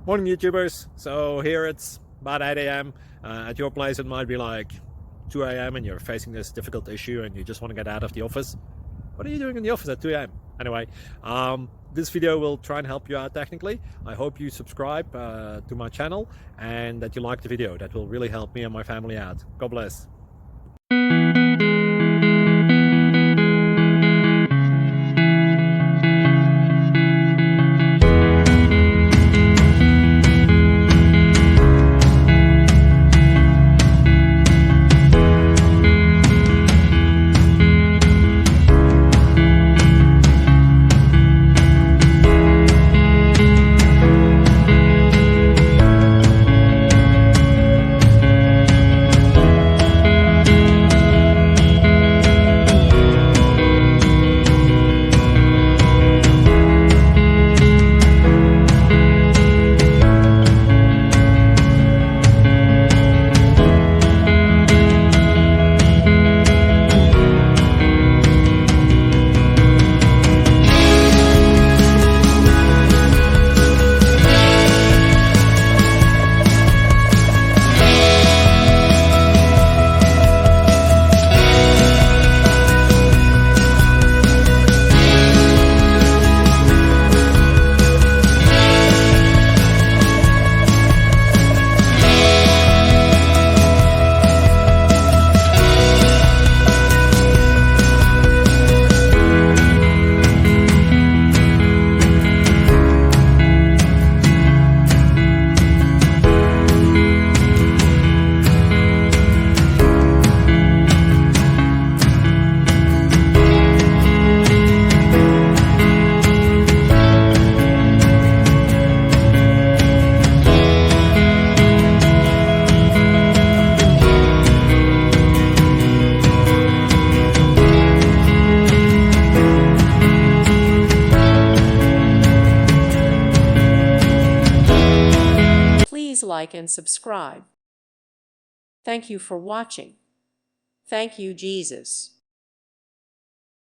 Morning YouTubers. So here it's about 8 a.m. At your place it might be like 2 a.m. and you're facing this difficult issue and you just want to get out of the office. What are you doing in the office at 2 a.m.? Anyway, this video will try and help you out technically. I hope you subscribe to my channel and that you like the video. That will really help me and my family out. God bless. Please like and subscribe. Thank you for watching. Thank you, Jesus.